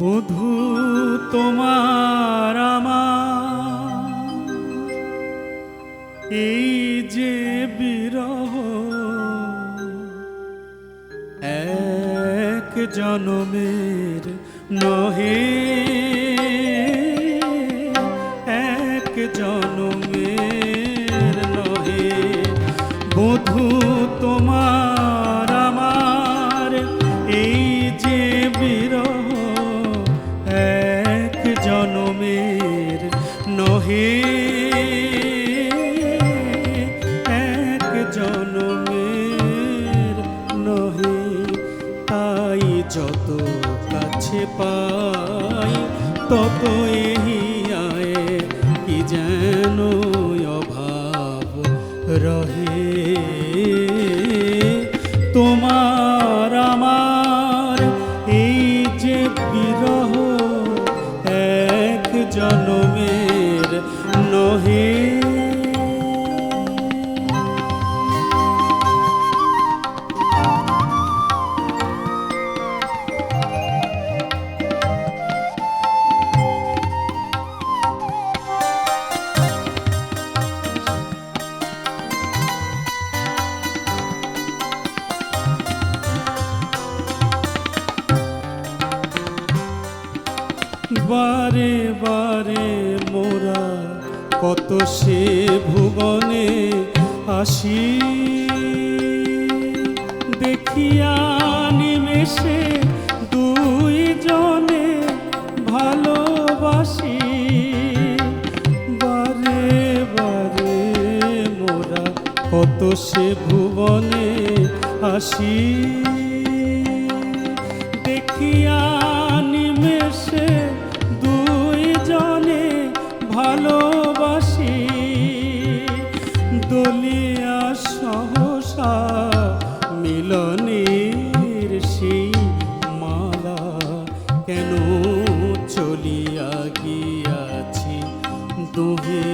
বধূ তোমার আমার এই যে বিরহ, এক জনমের নহে, এক জনমের নহে। বধূ তোমার আমার এই যে বিরহ, এক জনমের নহে, এক জনমের নহে। তাই যত কাছে পাই তত এহিয়ায় কি যেন অভাব রহে। তোমার আমার এই যে বিরহ, এক জনমের নহে। বারে বারে মোরা কত সে ভুবনে আসি, দেখিয়া নিমেষে দুই জনে ভালোবাসি। বারে বারে মোরা কত সে ভুবনে আসি, দেখিয়া নিমেষে দুই জনে ভালোবাসি। দলিয়া সহসা মিলনের সেই মালা কেন চলিয়া গিয়াছি দুহে।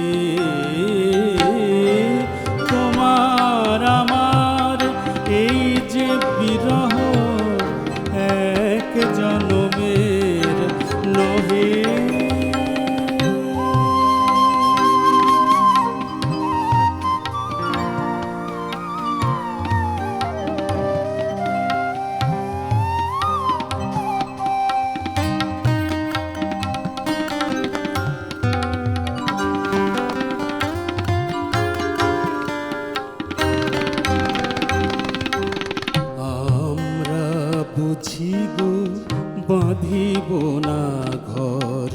তোমার আমার এই যে বিরহ, এক জনমের নহে। বুঝি গো বাঁধিব না ঘর,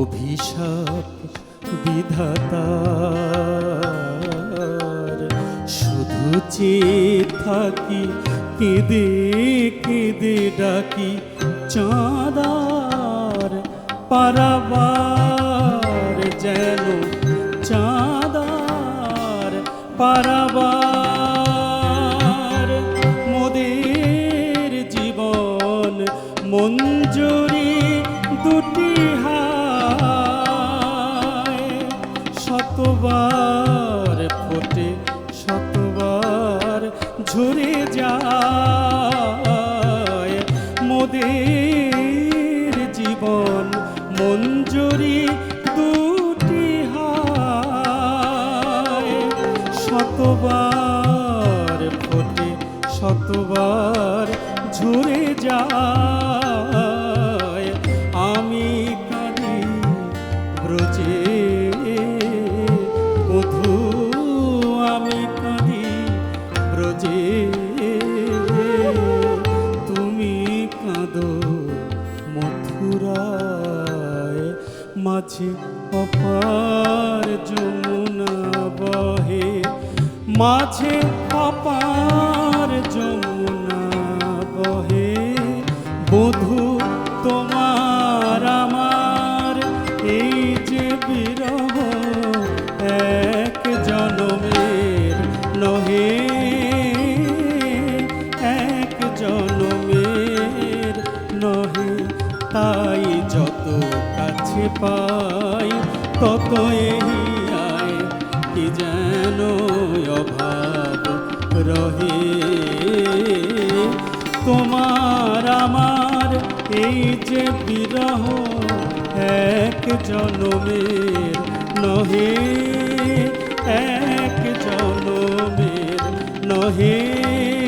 অভিশাপ বিধাতার। শুধু চেয়ে থাকি কেঁদে কেঁদে ডাকি চাঁদার পারাবার, যেন চাঁদার পারাবার। মোদের জীবন মঞ্জুরি দুটি হায়, শতবার ফোটে শতবার ঝরে যায়। মোদের জীবন মঞ্জুরি দুটি হায়, শতবার ফোটে শতবার ঝরে যায়। আমি কাঁদি ব্রজে বধূ, আমি কাঁদি ব্রজে, তুমি কাঁদো মথুরায়। মাঝে অপার যমুনা বহে, মাঝে অপার যমুনা বহে। বধূ তোমার আমার এই যে বিরহ, এক জনমের নহে, এক জনমের নহে। তাই যত কাছে পাই তত এহিয়ায় কি যেন অভাব রহে। তোমার আমার এই যে বিরহ এক জনমের নহে, এক জনমের নহে।